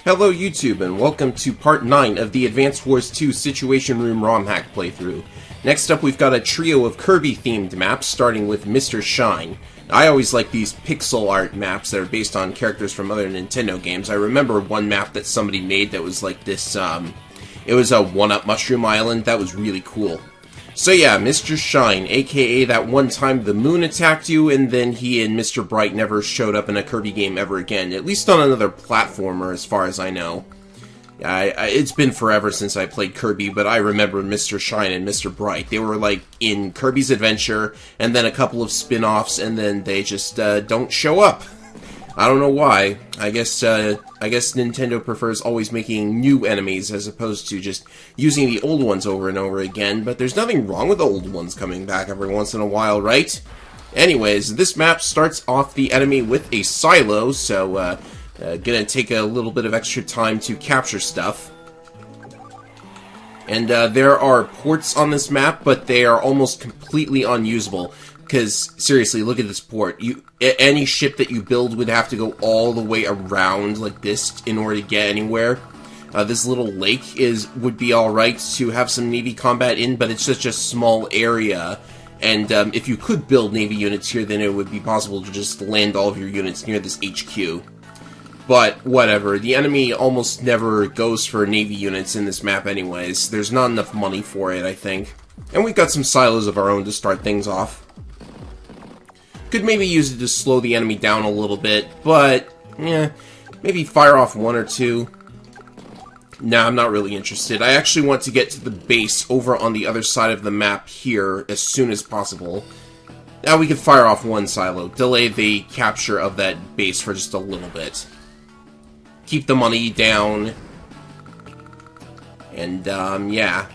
Hello YouTube, and welcome to Part 9 of the Advance Wars 2 Situation Room ROM hack playthrough. Next up we've got a trio of Kirby-themed maps, starting with Mr. Shine. I always like these pixel art maps that are based on characters from other Nintendo games. I remember one map that somebody made that was like this, it was a 1-up Mushroom Island. That was really cool. So yeah, Mr. Shine, aka that one time the moon attacked you, and then he and Mr. Bright never showed up in a Kirby game ever again, at least on another platformer as far as I know. It's been forever since I played Kirby, but I remember Mr. Shine and Mr. Bright. They were like in Kirby's Adventure, and then a couple of spin-offs, and then they just don't show up. I don't know why. I guess Nintendo prefers always making new enemies as opposed to just using the old ones over and over again, but there's nothing wrong with the old ones coming back every once in a while, right? Anyways, this map starts off the enemy with a silo, so gonna take a little bit of extra time to capture stuff. And there are ports on this map, but they are almost completely unusable. Because, seriously, look at this port. Any ship that you build would have to go all the way around like this in order to get anywhere. This little lake would be alright to have some Navy combat in, but it's such a small area. And if you could build Navy units here, then it would be possible to just land all of your units near this HQ. But, whatever. The enemy almost never goes for Navy units in this map anyways. There's not enough money for it, I think. And we've got some silos of our own to start things off. Could maybe use it to slow the enemy down a little bit, but, yeah, maybe fire off one or two. Nah, I'm not really interested. I actually want to get to the base over on the other side of the map here as soon as possible. Now we can fire off one silo, delay the capture of that base for just a little bit. Keep the money down. And, yeah.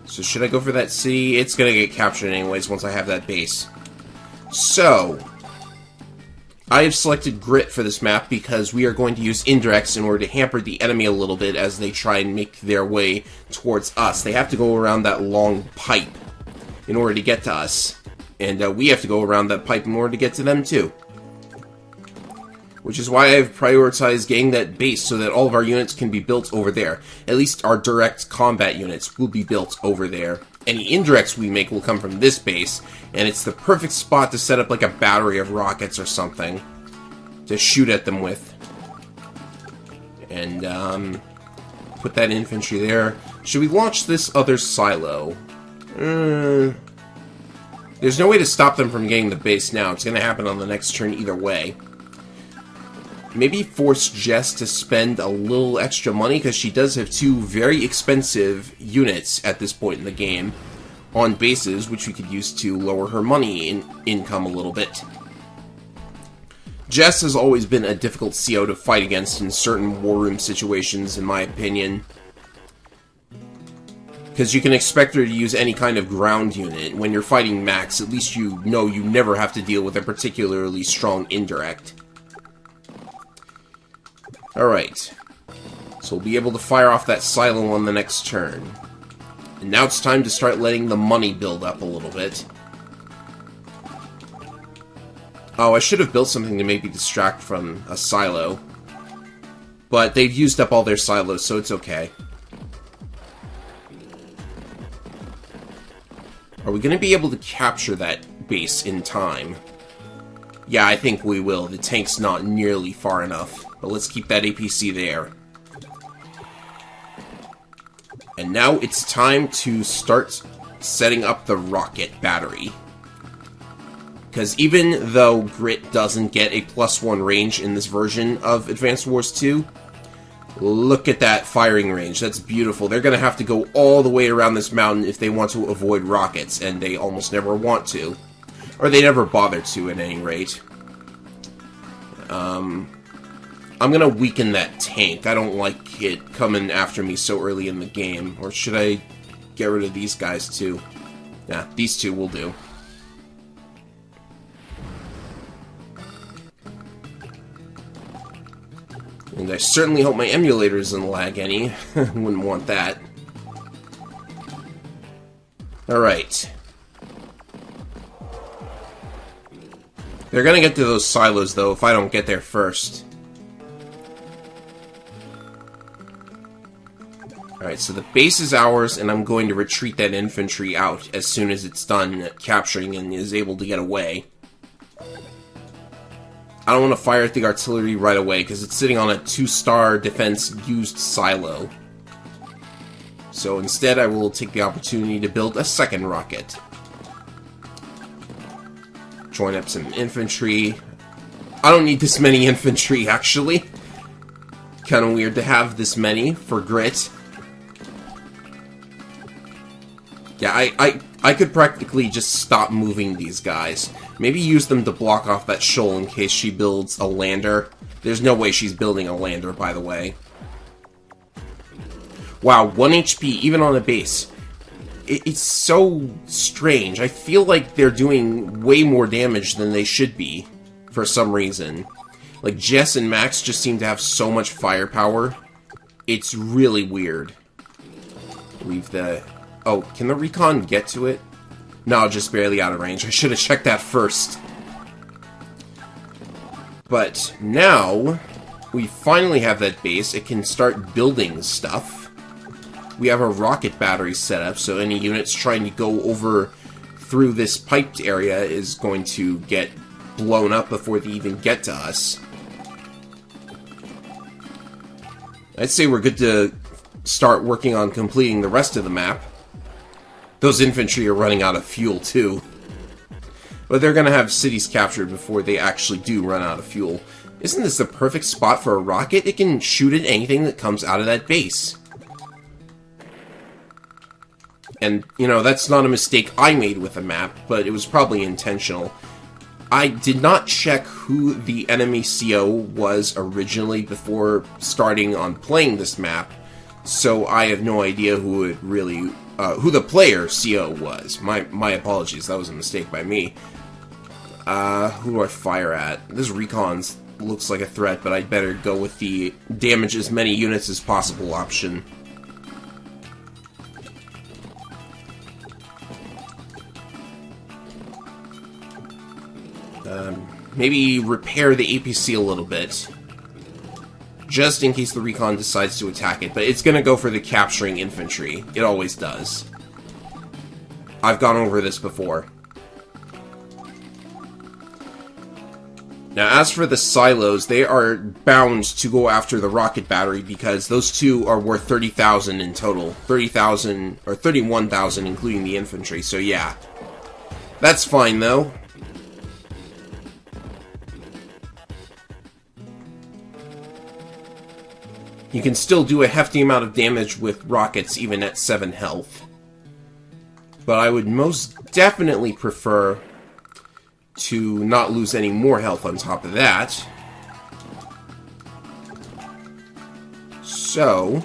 So should I go for that city? It's gonna get captured anyways once I have that base. So, I have selected Grit for this map because we are going to use indirects in order to hamper the enemy a little bit as they try and make their way towards us. They have to go around that long pipe in order to get to us. And we have to go around that pipe in order to get to them too. Which is why I've prioritized getting that base so that all of our units can be built over there. At least our direct combat units will be built over there. Any indirects we make will come from this base, and it's the perfect spot to set up like a battery of rockets or something to shoot at them with. And, put that infantry there. Should we launch this other silo? There's no way to stop them from getting the base now. It's going to happen on the next turn either way. Maybe force Jess to spend a little extra money, because she does have two very expensive units at this point in the game on bases, which we could use to lower her money income a little bit. Jess has always been a difficult CO to fight against in certain war room situations, in my opinion. Because you can expect her to use any kind of ground unit. When you're fighting Max, at least you know you never have to deal with a particularly strong indirect. Alright, so we'll be able to fire off that silo on the next turn. And now it's time to start letting the money build up a little bit. Oh, I should have built something to maybe distract from a silo. But they've used up all their silos, so it's okay. Are we going to be able to capture that base in time? Yeah, I think we will. The tank's not nearly far enough. But let's keep that APC there. And now it's time to start setting up the rocket battery. Because even though Grit doesn't get a +1 range in this version of Advance Wars 2, look at that firing range. That's beautiful. They're going to have to go all the way around this mountain if they want to avoid rockets, and they almost never want to. Or they never bother to, at any rate. I'm gonna weaken that tank. I don't like it coming after me so early in the game. Or should I get rid of these guys too? Nah, these two will do. And I certainly hope my emulator doesn't lag any. Wouldn't want that. Alright. They're gonna get to those silos, though, if I don't get there first. Alright, so the base is ours, and I'm going to retreat that infantry out as soon as it's done capturing and is able to get away. I don't want to fire at the artillery right away, because it's sitting on a 2-star defense used silo. So instead, I will take the opportunity to build a second rocket. Join up some infantry. I don't need this many infantry, actually. Kind of weird to have this many for grit. Yeah, I could practically just stop moving these guys. Maybe use them to block off that shoal in case she builds a lander. There's no way she's building a lander, by the way. Wow, 1 HP, even on a base. It's so strange. I feel like they're doing way more damage than they should be, for some reason. Like, Jess and Max just seem to have so much firepower. It's really weird. Leave the... Oh, can the recon get to it? No, just barely out of range. I should have checked that first. But now, we finally have that base. It can start building stuff. We have a rocket battery set up, so any units trying to go over through this piped area is going to get blown up before they even get to us. I'd say we're good to start working on completing the rest of the map. Those infantry are running out of fuel, too. But they're going to have cities captured before they actually do run out of fuel. Isn't this the perfect spot for a rocket? It can shoot at anything that comes out of that base. And, you know, that's not a mistake I made with the map, but it was probably intentional. I did not check who the enemy CO was originally before starting on playing this map, so I have no idea who it really... who the player CO was. My apologies, that was a mistake by me. Who do I fire at? This recon looks like a threat, but I'd better go with the damage as many units as possible option. Maybe repair the APC a little bit, just in case the recon decides to attack it, but it's going to go for the capturing infantry. It always does. I've gone over this before. Now, as for the silos, they are bound to go after the rocket battery because those two are worth 30,000 in total. 30,000, or 31,000 including the infantry, so yeah. That's fine, though. You can still do a hefty amount of damage with rockets even at 7 health. But I would most definitely prefer to not lose any more health on top of that. So...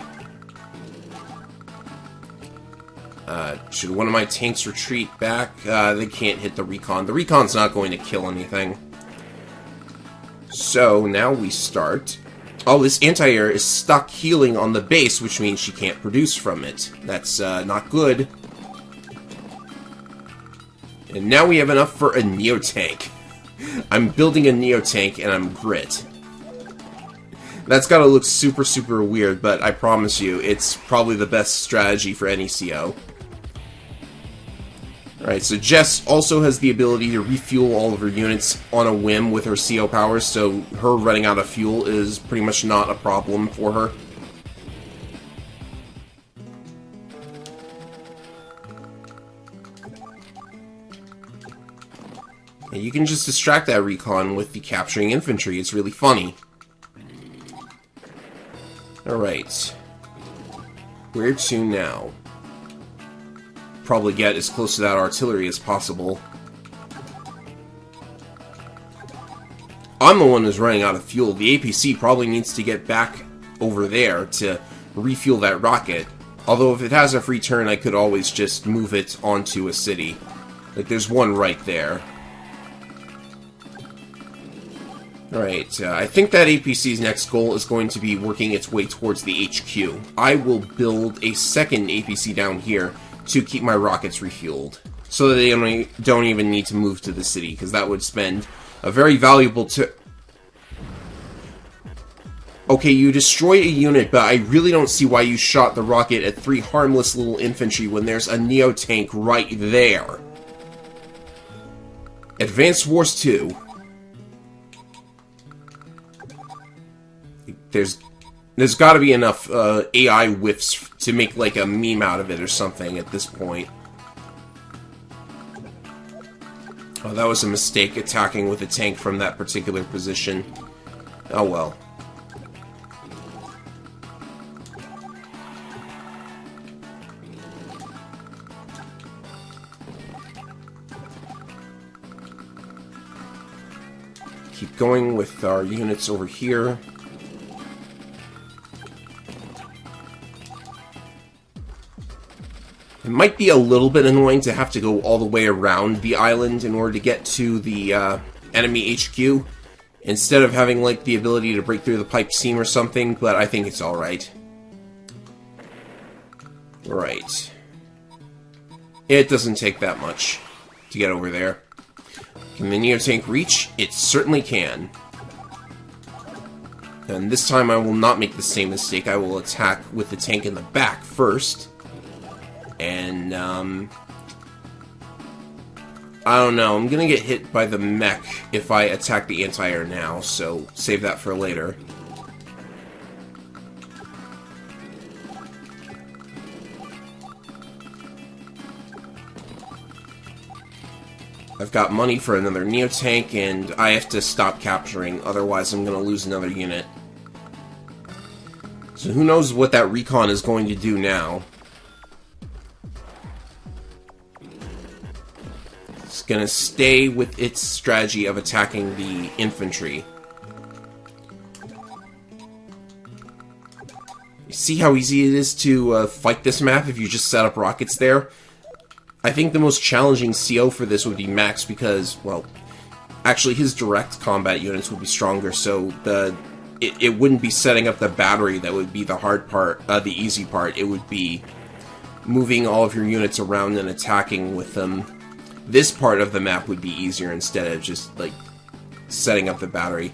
should one of my tanks retreat back? They can't hit the recon. The recon's not going to kill anything. So, now we start... Oh, this anti-air is stuck healing on the base, which means she can't produce from it. That's not good. And now we have enough for a Neo-Tank. I'm building a Neo-Tank, and I'm grit. That's gotta look super, super weird, but I promise you, it's probably the best strategy for any CO. Alright, so Jess also has the ability to refuel all of her units on a whim with her CO powers, so her running out of fuel is pretty much not a problem for her. And you can just distract that recon with the capturing infantry. It's really funny. Alright. Where to now? Probably get as close to that artillery as possible. I'm the one who's running out of fuel. The APC probably needs to get back over there to refuel that rocket. Although if it has a free turn, I could always just move it onto a city. Like, there's one right there. Alright, I think that APC's next goal is going to be working its way towards the HQ. I will build a second APC down here to keep my rockets refueled, so that they don't even need to move to the city, because that would spend a very valuable Okay, you destroy a unit, but I really don't see why you shot the rocket at 3 harmless little infantry when there's a Neo-tank right there. Advanced Wars 2. There's got to be enough AI whiffs to make like a meme out of it or something at this point. Oh, that was a mistake, attacking with a tank from that particular position. Oh well. Keep going with our units over here. It might be a little bit annoying to have to go all the way around the island in order to get to the enemy HQ, instead of having like the ability to break through the pipe seam or something, but I think it's alright. Right. It doesn't take that much to get over there. Can the Neo-tank reach? It certainly can. And this time I will not make the same mistake. I will attack with the tank in the back first. And, I don't know. I'm gonna get hit by the mech if I attack the anti-air now, so save that for later. I've got money for another Neo-tank, and I have to stop capturing, otherwise I'm gonna lose another unit. So who knows what that recon is going to do now. It's gonna stay with its strategy of attacking the infantry. You see how easy it is to fight this map if you just set up rockets there? I think the most challenging CO for this would be Max because, well, actually his direct combat units would be stronger, so it wouldn't be setting up the battery that would be the hard part, the easy part. It would be moving all of your units around and attacking with them. This part of the map would be easier instead of just, like, setting up the battery.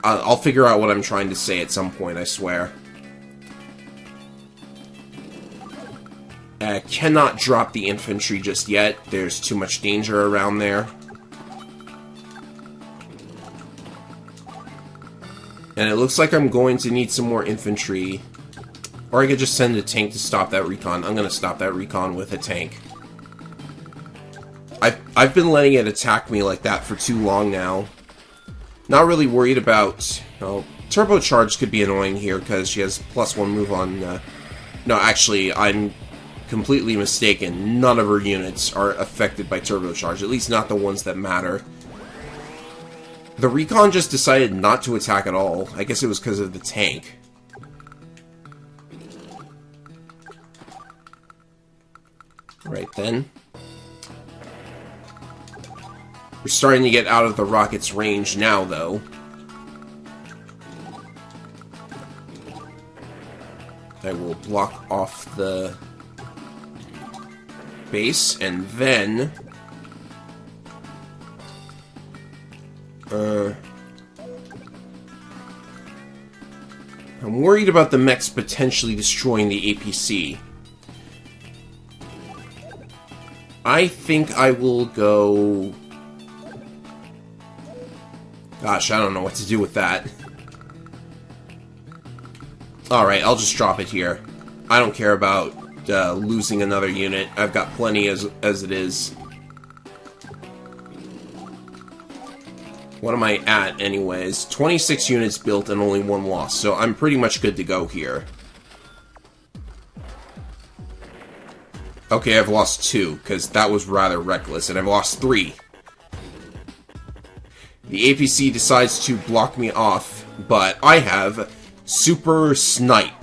I'll figure out what I'm trying to say at some point, I swear. Cannot drop the infantry just yet. There's too much danger around there. And it looks like I'm going to need some more infantry. Or I could just send a tank to stop that recon. I'm going to stop that recon with a tank. I've been letting it attack me like that for too long now. Not really worried about... Well, turbocharge could be annoying here because she has +1 move on... No, actually, I'm completely mistaken. None of her units are affected by turbocharge. At least not the ones that matter. The recon just decided not to attack at all. I guess it was because of the tank. Right then. We're starting to get out of the rocket's range now, though. I will block off the base, and then... I'm worried about the mechs potentially destroying the APC. I think I will go... Gosh, I don't know what to do with that. Alright, I'll just drop it here. I don't care about losing another unit. I've got plenty as it is. What am I at, anyways? 26 units built and only 1 loss, so I'm pretty much good to go here. Okay, I've lost 2, because that was rather reckless, and I've lost 3. The APC decides to block me off, but I have Super Snipe.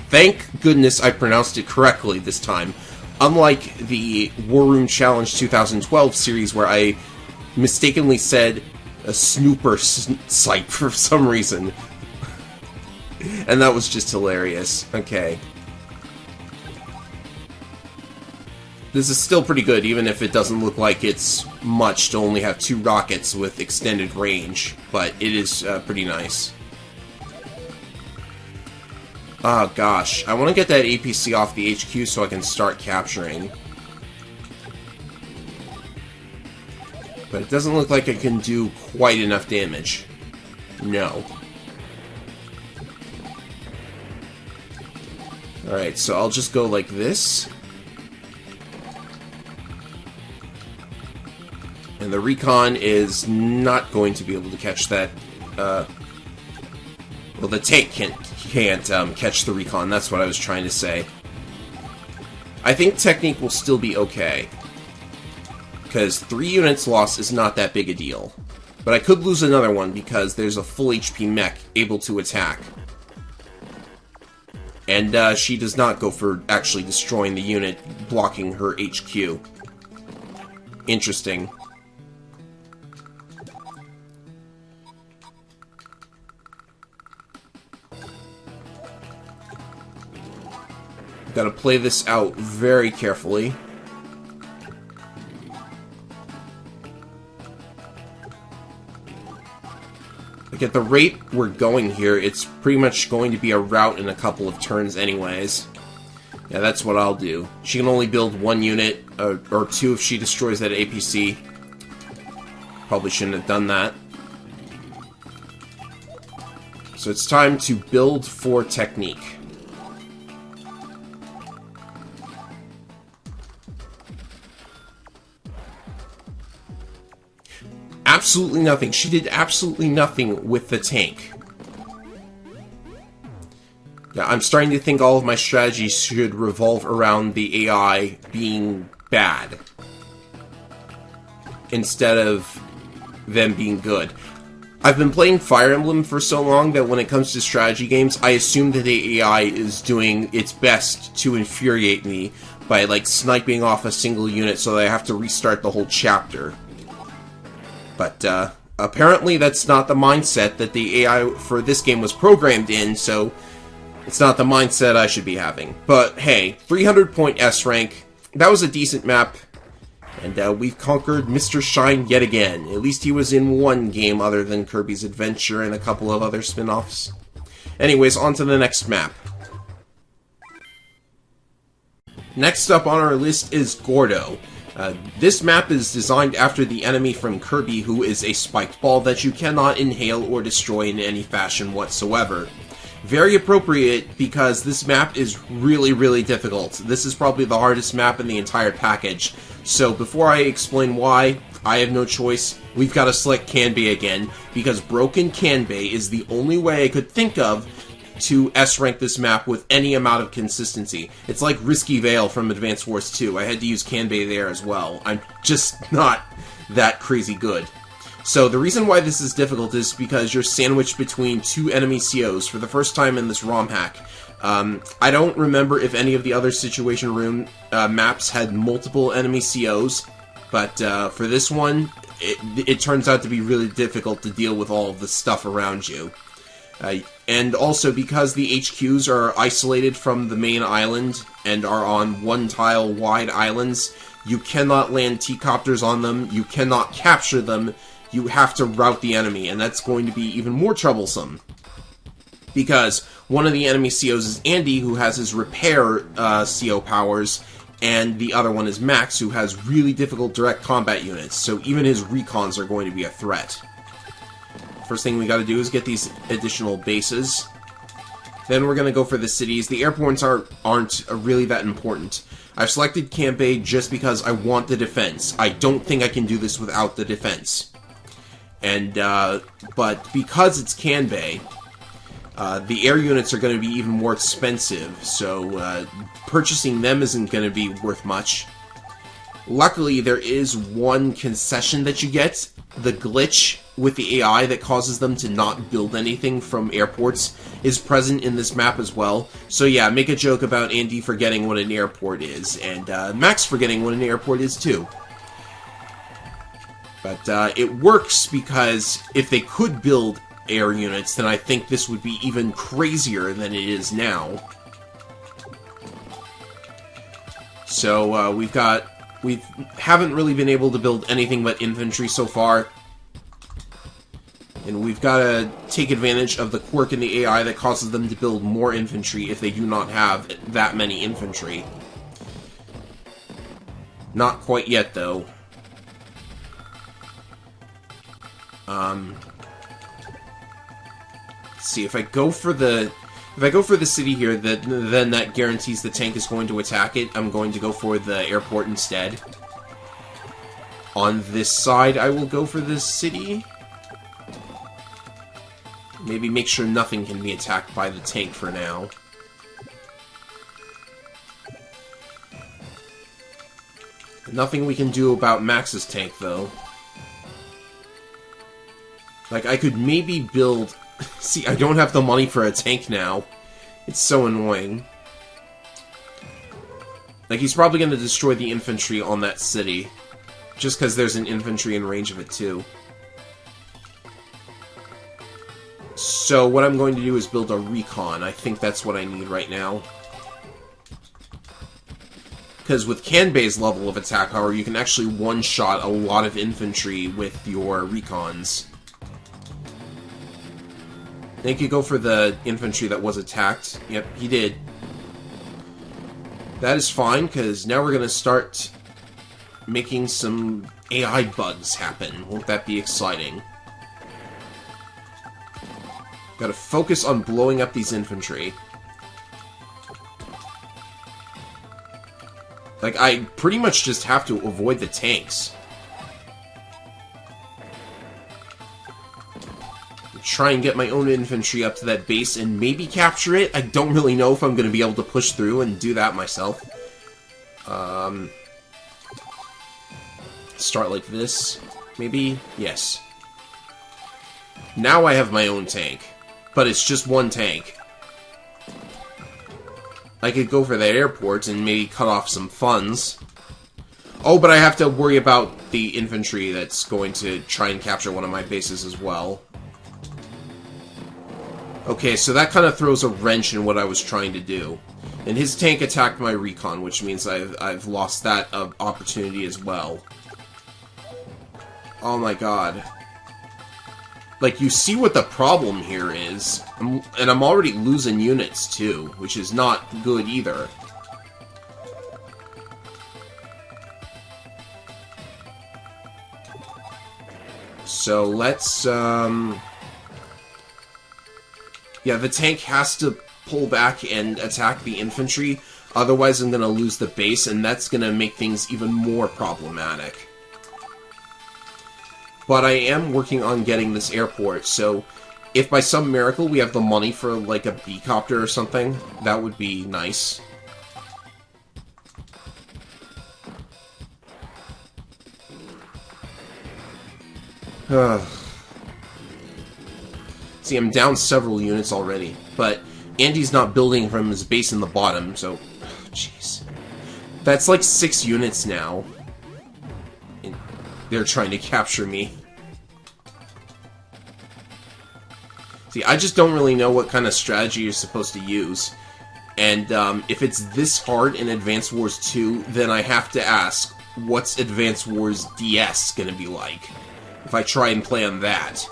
Thank goodness I pronounced it correctly this time. Unlike the War Room Challenge 2012 series where I mistakenly said a snooper site for some reason. And that was just hilarious. Okay. This is still pretty good, even if it doesn't look like it's much to only have 2 rockets with extended range. But it is pretty nice. Oh gosh, I want to get that APC off the HQ so I can start capturing. But it doesn't look like it can do quite enough damage. No. Alright, so I'll just go like this. And the recon is not going to be able to catch that. Well, the tank can't catch the recon. That's what I was trying to say. I think technique will still be okay. Because 3 units lost is not that big a deal. But I could lose another one because there's a full HP mech able to attack. And she does not go for actually destroying the unit, blocking her HQ. Interesting. Gotta play this out very carefully. Like, at the rate we're going here, it's pretty much going to be a rout in a couple of turns anyways. Yeah, that's what I'll do. She can only build 1 unit, or 2 if she destroys that APC. Probably shouldn't have done that. So it's time to build for technique. Absolutely nothing. She did absolutely nothing with the tank. Yeah, I'm starting to think all of my strategies should revolve around the AI being bad instead of them being good. I've been playing Fire Emblem for so long that when it comes to strategy games, I assume that the AI is doing its best to infuriate me by, like, sniping off a single unit so that I have to restart the whole chapter. But, apparently that's not the mindset that the AI for this game was programmed in, so it's not the mindset I should be having. But, hey, 300 point S rank, that was a decent map, and we've conquered Mr. Shine yet again. At least he was in one game other than Kirby's Adventure and a couple of other spin-offs. Anyways, on to the next map. Next up on our list is Gordo. This map is designed after the enemy from Kirby, who is a spiked ball that you cannot inhale or destroy in any fashion whatsoever. Very appropriate because this map is really, really difficult. This is probably the hardest map in the entire package. So before I explain why, I have no choice. We've got to select Kanbei again, because Broken Kanbei is the only way I could think of to S-rank this map with any amount of consistency. It's like Risky Vale from Advance Wars 2. I had to use Kanbei there as well. I'm just not that crazy good. So the reason why this is difficult is because you're sandwiched between 2 enemy COs for the first time in this ROM hack. I don't remember if any of the other Situation Room maps had multiple enemy COs, but for this one, it turns out to be really difficult to deal with all of the stuff around you. And also because the HQs are isolated from the main island and are on 1-tile wide islands, you cannot land T-copters on them, you cannot capture them, you have to rout the enemy, and that's going to be even more troublesome. Because one of the enemy COs is Andy, who has his repair CO powers, and the other one is Max, who has really difficult direct combat units, so even his recons are going to be a threat. First thing we gotta do is get these additional bases. Then we're gonna go for the cities. The airports aren't really that important. I've selected Kanbei just because I want the defense. I don't think I can do this without the defense. And, but because it's Kanbei, the air units are going to be even more expensive, so purchasing them isn't going to be worth much. Luckily, there is one concession that you get. The glitch with the AI that causes them to not build anything from airports is present in this map as well. So yeah, make a joke about Andy forgetting what an airport is, and Max forgetting what an airport is too. But it works because if they could build air units, then I think this would be even crazier than it is now. So we haven't really been able to build anything but infantry so far. And we've got to take advantage of the quirk in the AI that causes them to build more infantry if they do not have that many infantry. Not quite yet, though. Let's see, if I go for the city here, then that guarantees the tank is going to attack it. I'm going to go for the airport instead. On this side, I will go for this city. Maybe make sure nothing can be attacked by the tank for now. Nothing we can do about Max's tank, though. Like, I could maybe build... See, I don't have the money for a tank now. It's so annoying. Like, he's probably going to destroy the infantry on that city. Just because there's an infantry in range of it, too. So, what I'm going to do is build a recon. I think that's what I need right now. Because with Kanbei's level of attack power, you can actually one-shot a lot of infantry with your recons. I think you go for the infantry that was attacked. Yep, he did. That is fine, because now we're going to start making some AI bugs happen. Won't that be exciting? Gotta focus on blowing up these infantry. Like, I pretty much just have to avoid the tanks. Try and get my own infantry up to that base and maybe capture it. I don't really know if I'm going to be able to push through and do that myself. Start like this, maybe? Yes. Now I have my own tank, but it's just one tank. I could go for that airport and maybe cut off some funds. Oh, but I have to worry about the infantry that's going to try and capture one of my bases as well. Okay, so that kind of throws a wrench in what I was trying to do. And his tank attacked my recon, which means I've lost that opportunity as well. Oh my god. Like, you see what the problem here is. And I'm already losing units, too, which is not good either. So, let's, yeah, the tank has to pull back and attack the infantry, otherwise I'm gonna lose the base, and that's gonna make things even more problematic. But I am working on getting this airport, so if by some miracle we have the money for, like, a B-copter or something, that would be nice. See, I'm down several units already, but Andy's not building from his base in the bottom, so... Jeez. That's like 6 units now. And they're trying to capture me. See, I just don't really know what kind of strategy you're supposed to use. And if it's this hard in Advance Wars 2, then I have to ask, what's Advance Wars DS gonna be like? If I try and play on that.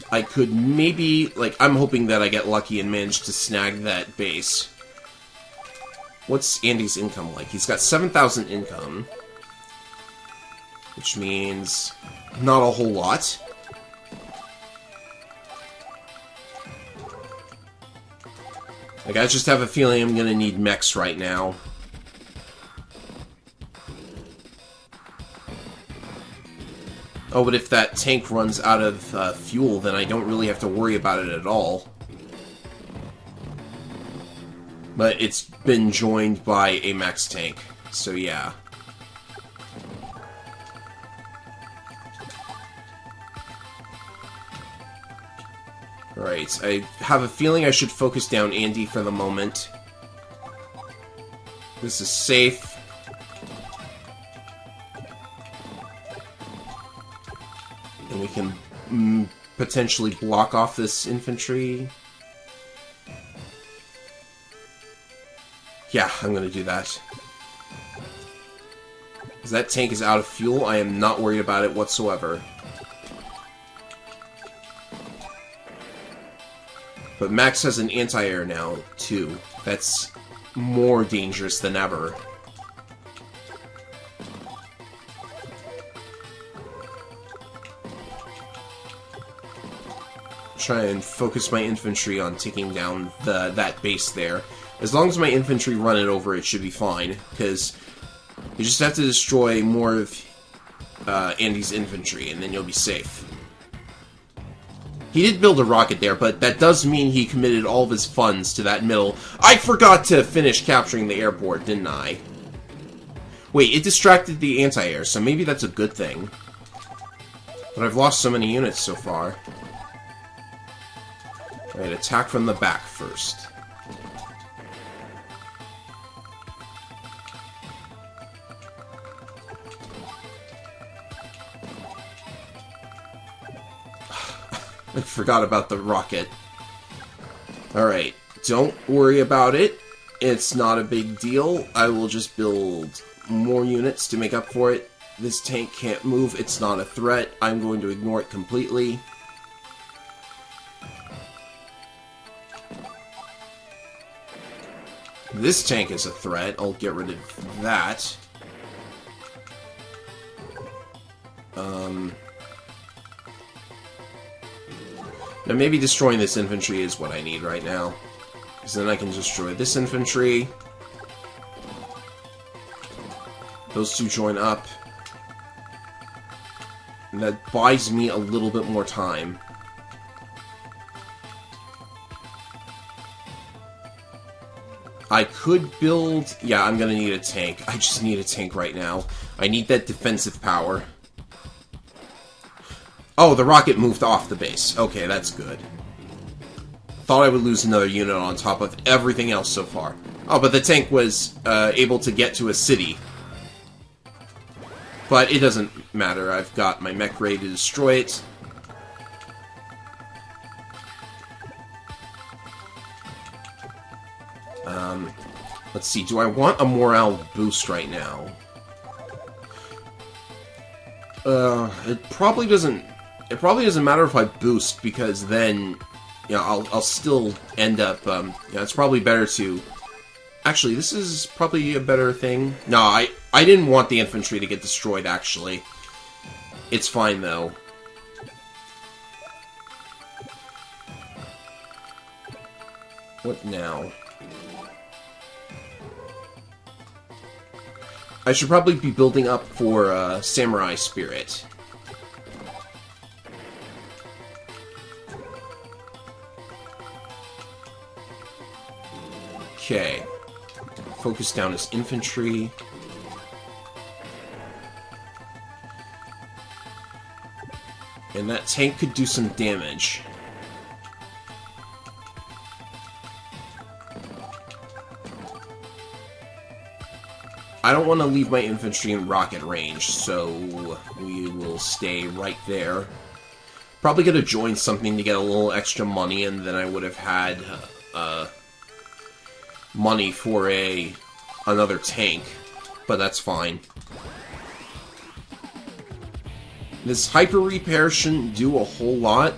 I could maybe, like, I'm hoping that I get lucky and manage to snag that base. What's Andy's income like? He's got 7,000 income. Which means not a whole lot. Like, I just have a feeling I'm gonna need mechs right now. Oh, but if that tank runs out of fuel, then I don't really have to worry about it at all. But it's been joined by a max tank, so yeah. Alright, I have a feeling I should focus down Andy for the moment. This is safe. And we can potentially block off this infantry. Yeah, I'm gonna do that. As that tank is out of fuel, I am not worried about it whatsoever. But Max has an anti-air now, too. That's more dangerous than ever. Try and focus my infantry on taking down that base there. As long as my infantry run it over, it should be fine, because you just have to destroy more of Andy's infantry, and then you'll be safe. He did build a rocket there, but that does mean he committed all of his funds to that middle. I forgot to finish capturing the airport, didn't I? Wait, it distracted the anti-air, so maybe that's a good thing. But I've lost so many units so far. Alright, attack from the back first. I forgot about the rocket. Alright, don't worry about it. It's not a big deal. I will just build more units to make up for it. This tank can't move. It's not a threat. I'm going to ignore it completely. This tank is a threat. I'll get rid of that. Now maybe destroying this infantry is what I need right now. Because then I can destroy this infantry. Those two join up. And that buys me a little bit more time. I could build... Yeah, I'm gonna need a tank. I just need a tank right now. I need that defensive power. Oh, the rocket moved off the base. Okay, that's good. Thought I would lose another unit on top of everything else so far. Oh, but the tank was able to get to a city. But it doesn't matter. I've got my mech ready to destroy it. Let's see. Do I want a morale boost right now? It probably doesn't... It probably doesn't matter if I boost, because then, you know, I'll still end up, it's probably better to... Actually, this is probably a better thing. No, I didn't want the infantry to get destroyed, actually. It's fine, though. What now? I should probably be building up for, Samurai Spirit. Okay. Focus down his infantry. And that tank could do some damage. I don't want to leave my infantry in rocket range, so we will stay right there. Probably gonna join something to get a little extra money, and then I would have had money for another tank, but that's fine. This hyper repair shouldn't do a whole lot.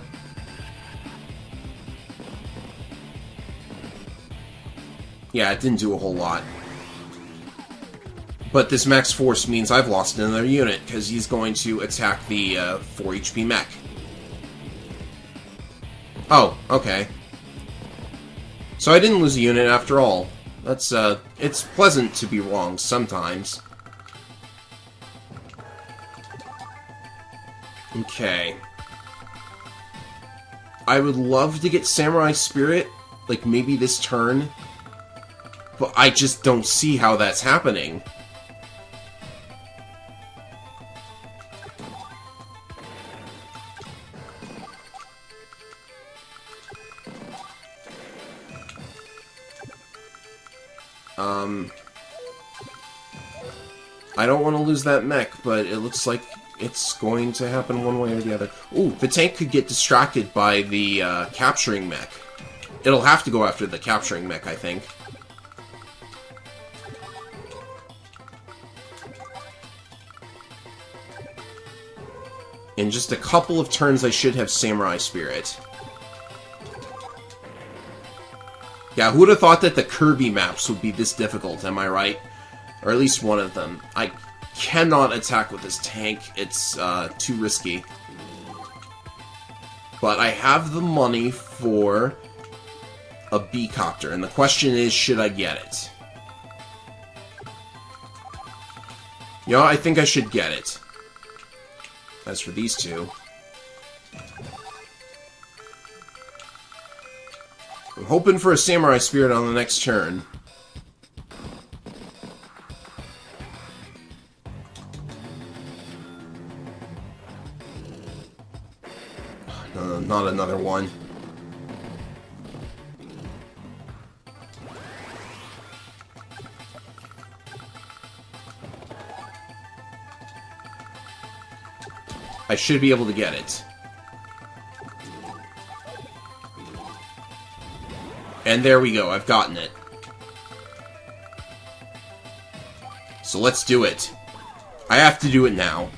Yeah, it didn't do a whole lot. But this max force means I've lost another unit, because he's going to attack the 4 HP mech. Oh, okay. So I didn't lose a unit after all. That's, it's pleasant to be wrong sometimes. Okay. I would love to get Samurai Spirit, like maybe this turn, but I just don't see how that's happening. I don't want to lose that mech, but it looks like it's going to happen one way or the other. Ooh, the tank could get distracted by the capturing mech. It'll have to go after the capturing mech, I think. In just a couple of turns, I should have Samurai Spirit. Yeah, who would have thought that the Kirby maps would be this difficult, am I right? Or at least one of them. I cannot attack with this tank. It's too risky. But I have the money for a B-copter, and the question is, should I get it? You know, I think I should get it. As for these two... I'm hoping for a Samurai Spirit on the next turn. No, not another one. I should be able to get it. And there we go, I've gotten it. So let's do it. I have to do it now.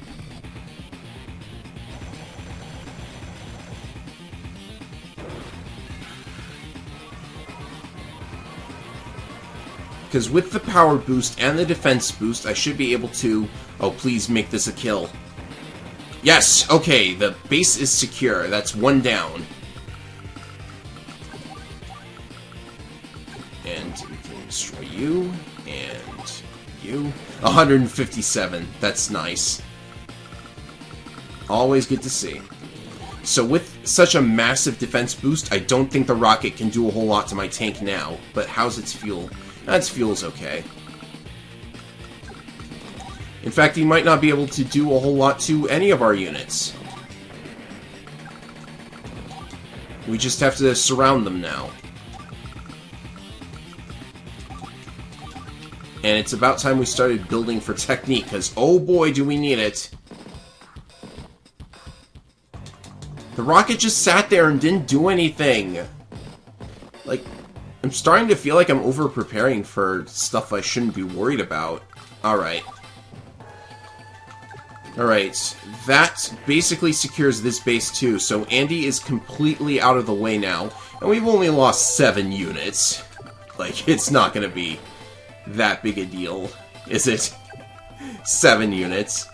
Because with the power boost and the defense boost, I should be able to... Oh, please make this a kill. Yes! Okay, the base is secure. That's one down. And we can destroy you, and you. 157. That's nice. Always good to see. So with such a massive defense boost, I don't think the rocket can do a whole lot to my tank now. But how's its fuel? Its fuel's okay. In fact, he might not be able to do a whole lot to any of our units. We just have to surround them now. And it's about time we started building for technique, because oh boy do we need it. The rocket just sat there and didn't do anything. Like, I'm starting to feel like I'm over-preparing for stuff I shouldn't be worried about. Alright. Alright, that basically secures this base too, so Andy is completely out of the way now. And we've only lost 7 units. Like, it's not gonna be that big a deal, is it? 7 units.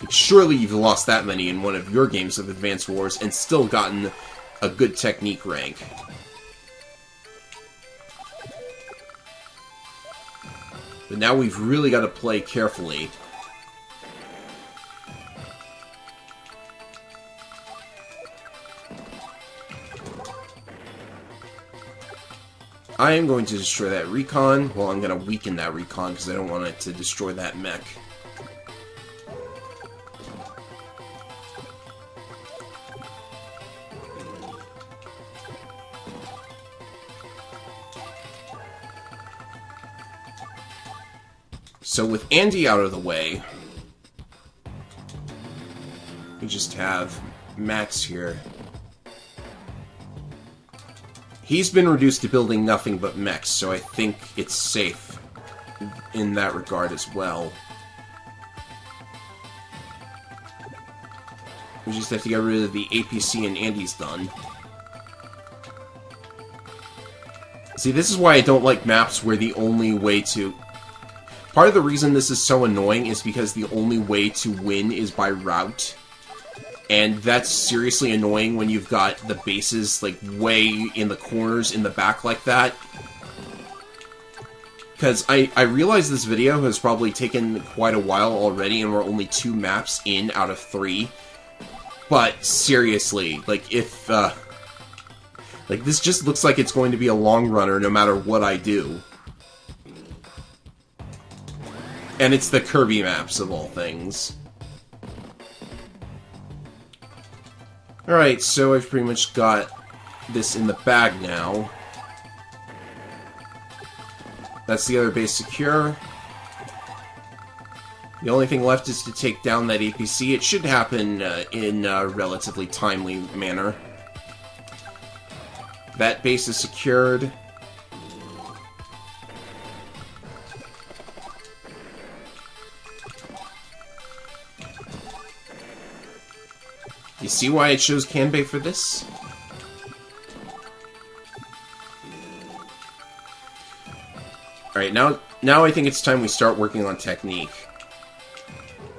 Surely you've lost that many in one of your games of Advance Wars and still gotten a good technique rank. But now we've really got to play carefully. I am going to destroy that recon. Well, I'm going to weaken that recon because I don't want it to destroy that mech. So with Andy out of the way, we just have Max here. He's been reduced to building nothing but mechs, so I think it's safe in that regard as well. We just have to get rid of the APC and Andy's done. See, this is why I don't like maps where the only way to... Part of the reason this is so annoying is because the only way to win is by route. And that's seriously annoying when you've got the bases, like, way in the corners in the back like that. Because I realize this video has probably taken quite a while already, and we're only 2 maps in out of 3. But, seriously, like, if, like, this just looks like it's going to be a long runner no matter what I do. And it's the Kirby maps, of all things. Alright, so I've pretty much got this in the bag now. That's the other base secure. The only thing left is to take down that APC. It should happen in a relatively timely manner. That base is secured. You see why I chose Kanbei for this? Alright, now I think it's time we start working on technique.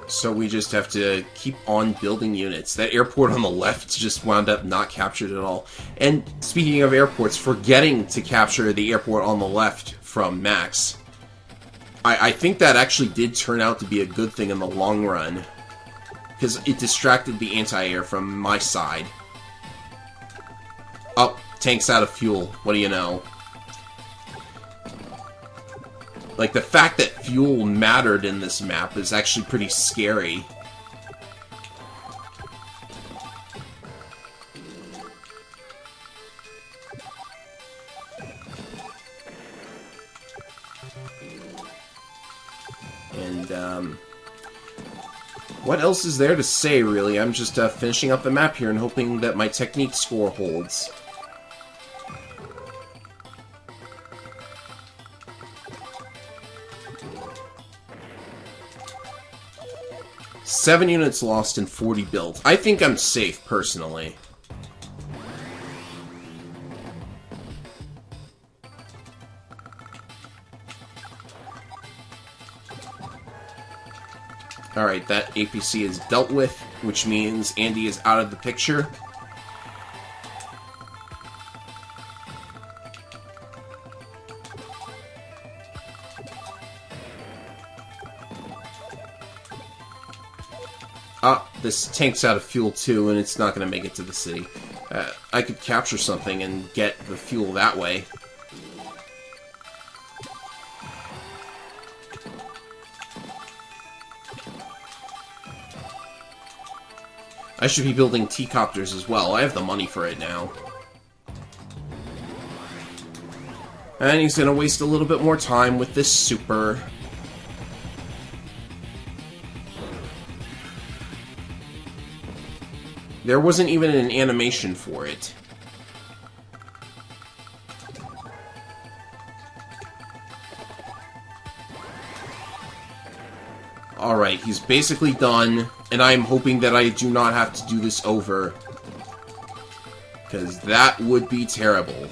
So we just have to keep on building units. That airport on the left just wound up not captured at all. And speaking of airports, forgetting to capture the airport on the left from Max. I think that actually did turn out to be a good thing in the long run. Because it distracted the anti-air from my side. Oh, tank's out of fuel. What do you know? Like, the fact that fuel mattered in this map is actually pretty scary. And, what else is there to say, really? I'm just finishing up the map here and hoping that my technique score holds. Seven units lost and 40 built. I think I'm safe, personally. Alright, that APC is dealt with, which means Andy is out of the picture. Ah, this tank's out of fuel too, and it's not going to make it to the city. I could capture something and get the fuel that way. I should be building T-copters as well. I have the money for it now. And he's going to waste a little bit more time with this super. There wasn't even an animation for it. Alright, he's basically done, and I'm hoping that I do not have to do this over. Because that would be terrible.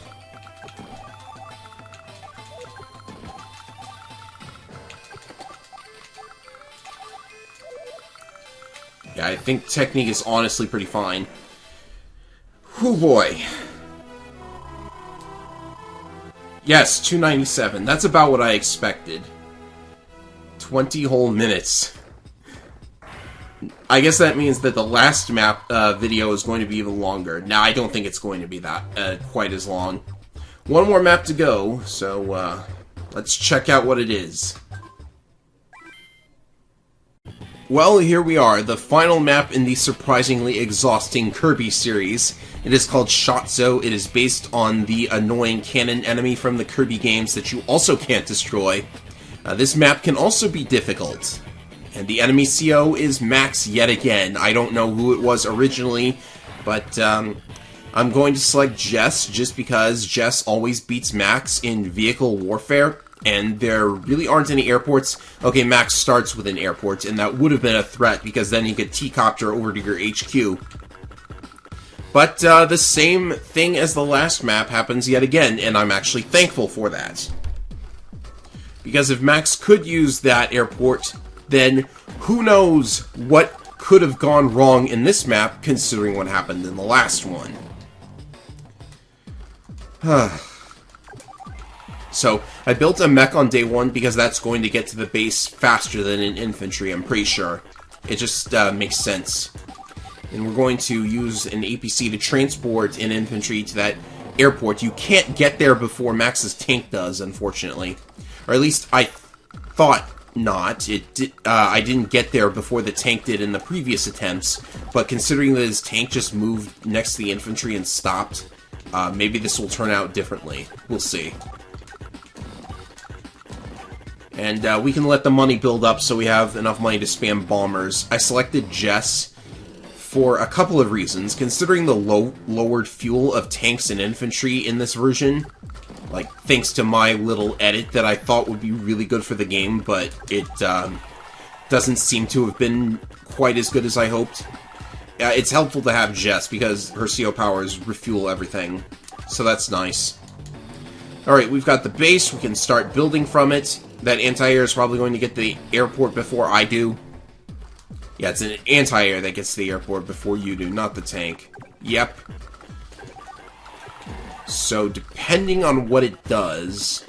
Yeah, I think technique is honestly pretty fine. Whew, boy. Yes, 297. That's about what I expected. 20 whole minutes. I guess that means that the last map video is going to be even longer. Now, I don't think it's going to be that quite as long. One more map to go, so let's check out what it is. Well, here we are, the final map in the surprisingly exhausting Kirby series. It is called Shotzo. It is based on the annoying cannon enemy from the Kirby games that you also can't destroy. This map can also be difficult. And the enemy CO is Max yet again. I don't know who it was originally, but I'm going to select Jess just because Jess always beats Max in vehicle warfare. And there really aren't any airports. Okay, Max starts with an airport, and that would have been a threat, because then you could T-copter over to your HQ. But the same thing as the last map happens yet again, and I'm actually thankful for that. Because if Max could use that airport, then who knows what could have gone wrong in this map, considering what happened in the last one. So, I built a mech on day one because that's going to get to the base faster than an infantry, I'm pretty sure. It just makes sense. And we're going to use an APC to transport an infantry to that airport. You can't get there before Max's tank does, unfortunately. Or at least I thought not. I didn't get there before the tank did in the previous attempts, but considering that his tank just moved next to the infantry and stopped, maybe this will turn out differently. We'll see. And we can let the money build up so we have enough money to spam bombers. I selected Jess for a couple of reasons. Considering the lowered fuel of tanks and infantry in this version, like, thanks to my little edit that I thought would be really good for the game, but it doesn't seem to have been quite as good as I hoped. it's helpful to have Jess, because her CO powers refuel everything. So that's nice. Alright, we've got the base. We can start building from it. That anti-air is probably going to get to the airport before I do. Yeah, it's an anti-air that gets to the airport before you do, not the tank. Yep. So, depending on what it does...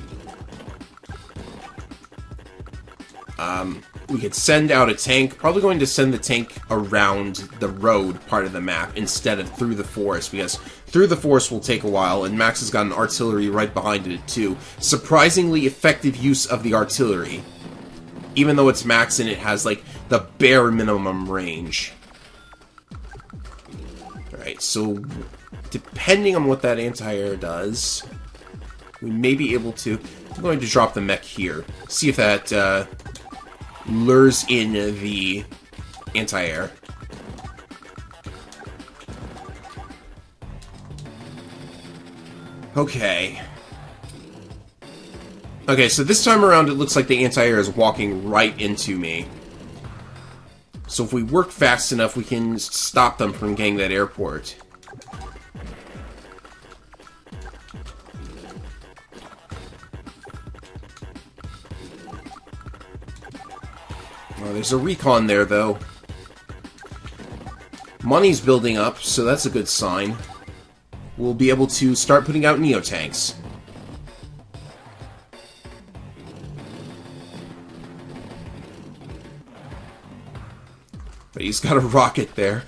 we could send out a tank. Probably going to send the tank around the road part of the map instead of through the forest, because through the forest will take a while, and Max has got an artillery right behind it too. Surprisingly effective use of the artillery. Even though it's Max and it has, like, the bare minimum range. Alright, so depending on what that anti-air does, we may be able to... I'm going to drop the mech here. See if that, lures in the anti-air. Okay. Okay, so this time around it looks like the anti-air is walking right into me. So if we work fast enough, we can stop them from getting that airport. Oh, there's a recon there, though. Money's building up, so that's a good sign. We'll be able to start putting out Neo-tanks. But he's got a rocket there.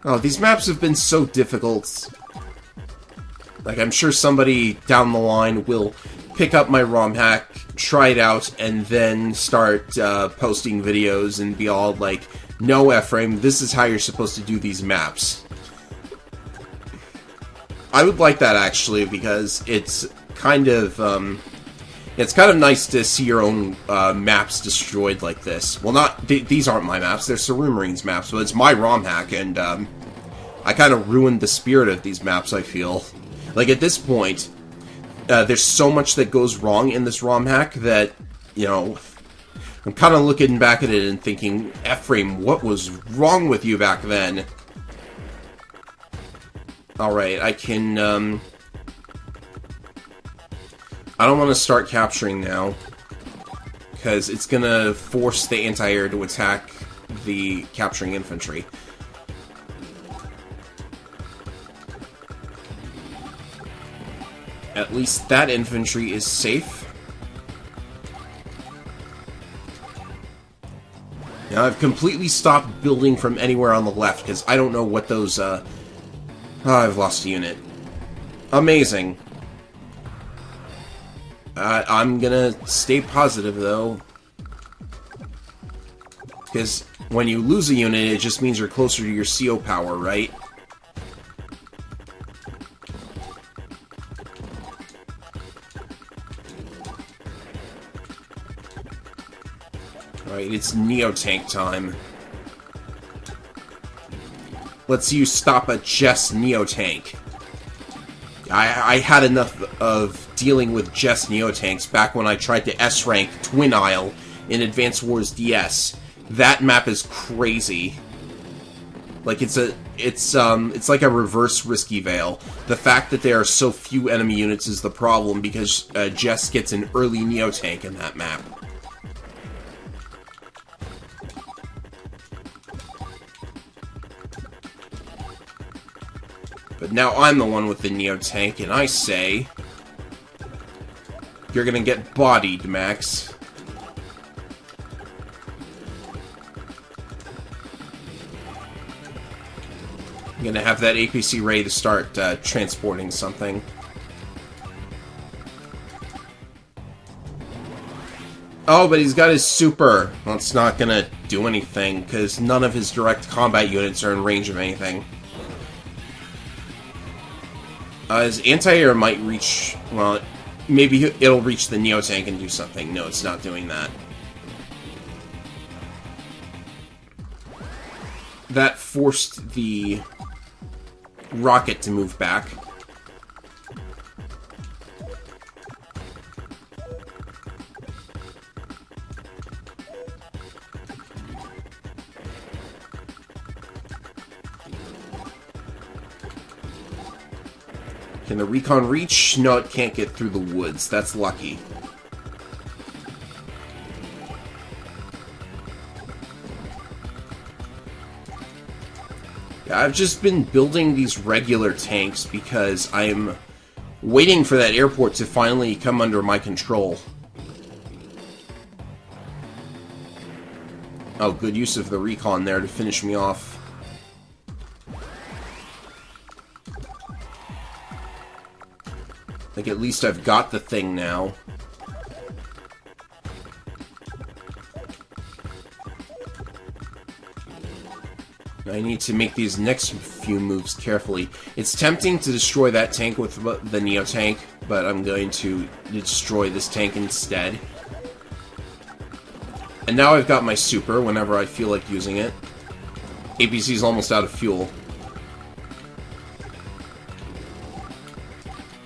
Oh, these maps have been so difficult. Like, I'm sure somebody down the line will pick up my ROM hack, try it out, and then start posting videos and be all like, no, Ephraim, this is how you're supposed to do these maps. I would like that, actually, because it's kind of nice to see your own maps destroyed like this. Well, not these aren't my maps; they're Saru Marines maps, but it's my ROM hack, and I kind of ruined the spirit of these maps. I feel like at this point, there's so much that goes wrong in this ROM hack that, you know, I'm kind of looking back at it and thinking, Ephraim, what was wrong with you back then? Alright, I can, I don't want to start capturing now, because it's gonna force the anti-air to attack the capturing infantry. At least that infantry is safe. Now, I've completely stopped building from anywhere on the left, because I don't know what those, Oh, I've lost a unit. Amazing. I'm gonna stay positive, though. Because when you lose a unit, it just means you're closer to your CO power, right? Alright, it's Neo-tank time. Let's you stop a Jess Neo-tank. I had enough of dealing with Jess Neo-tanks back when I tried to S-rank Twin Isle in Advance Wars DS. That map is crazy. Like, it's like a reverse Risky Vale. The fact that there are so few enemy units is the problem, because Jess gets an early Neo-tank in that map. But now I'm the one with the Neo-tank, and I say... You're gonna get bodied, Max. I'm gonna have that APC ready to start transporting something. Oh, but he's got his super. Well, it's not gonna do anything, because none of his direct combat units are in range of anything. His anti-air might reach... Well, maybe it'll reach the Neo-tank and do something. No, it's not doing that. That forced the rocket to move back. Can the recon reach? No, it can't get through the woods. That's lucky. Yeah, I've just been building these regular tanks because I'm waiting for that airport to finally come under my control. Oh, good use of the recon there to finish me off. Like, at least I've got the thing now. I need to make these next few moves carefully. It's tempting to destroy that tank with the Neo tank, but I'm going to destroy this tank instead. And now I've got my super whenever I feel like using it. APC's almost out of fuel.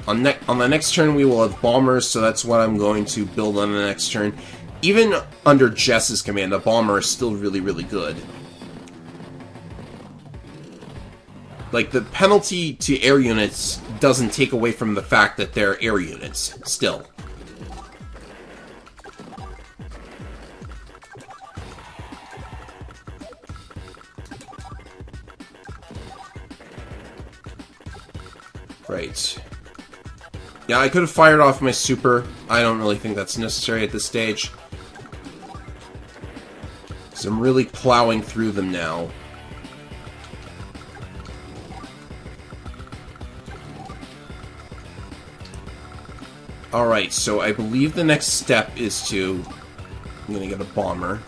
On the next turn we will have bombers, so that's what I'm going to build on the next turn. Even under Jess's command, a bomber is still really, really good. Like, the penalty to air units doesn't take away from the fact that they're air units, still. Right. Yeah, I could have fired off my super. I don't really think that's necessary at this stage. Because I'm really plowing through them now. Alright, so I believe the next step is to... I'm gonna get a bomber.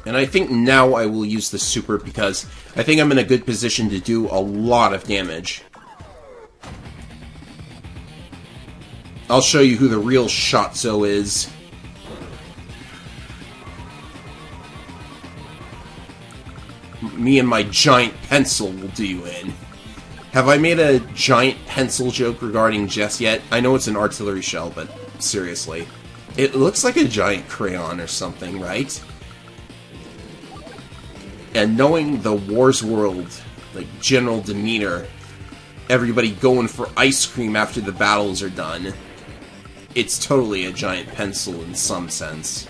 And I think now I will use the super because I think I'm in a good position to do a lot of damage. I'll show you who the real Shotzo is. Me and my giant pencil will do you in. Have I made a giant pencil joke regarding Jess yet? I know it's an artillery shell, but seriously. It looks like a giant crayon or something, right? And knowing the Wars World, like, general demeanor, everybody going for ice cream after the battles are done, it's totally a giant pencil in some sense.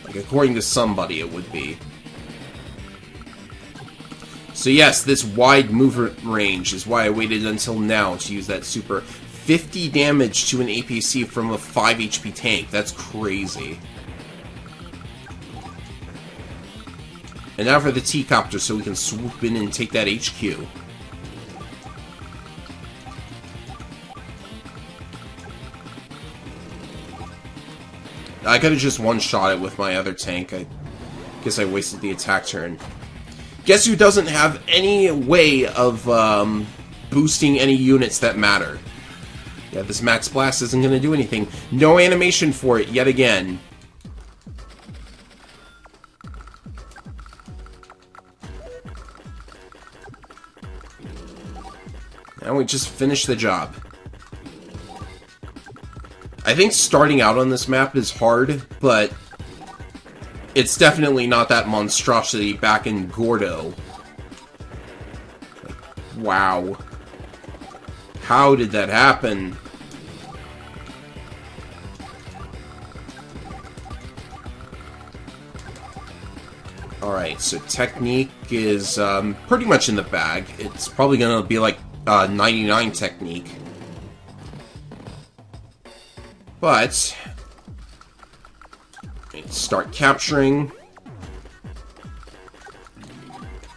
Like, according to somebody, it would be. So yes, this wide movement range is why I waited until now to use that super. 50 damage to an APC from a 5 HP tank. That's crazy. And now for the T-Copter so we can swoop in and take that HQ. I could have just one-shot it with my other tank. I guess I wasted the attack turn. Guess who doesn't have any way of boosting any units that matter? Yeah, this Max Blast isn't going to do anything. No animation for it yet again. And we just finished the job. I think starting out on this map is hard, but it's definitely not that monstrosity back in Gordo. Like, wow. How did that happen? Alright, so technique is pretty much in the bag. It's probably going to be like 99 technique. But start capturing.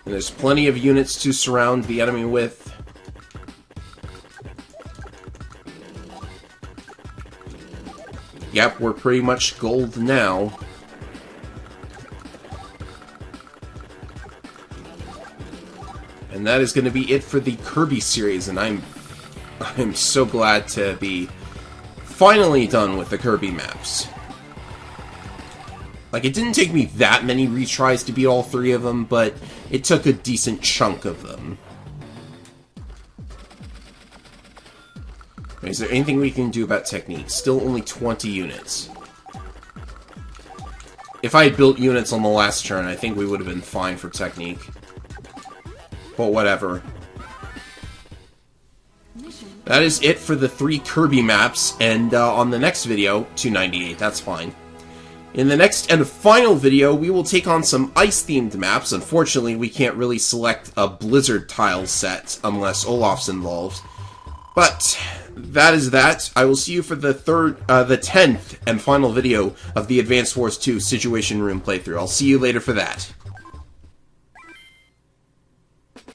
And there's plenty of units to surround the enemy with. Yep, we're pretty much gold now. And that is going to be it for the Kirby series, and I'm so glad to be finally done with the Kirby maps. Like, it didn't take me that many retries to beat all 3 of them, but it took a decent chunk of them. Is there anything we can do about technique? Still only 20 units. If I had built units on the last turn, I think we would have been fine for technique. But whatever. That is it for the 3 Kirby maps, and on the next video, 298, that's fine. In the next and final video, we will take on some ice-themed maps. Unfortunately, we can't really select a blizzard tile set unless Olaf's involved. But that is that. I will see you for the 10th and final video of the Advanced Wars 2 Situation Room playthrough. I'll see you later for that.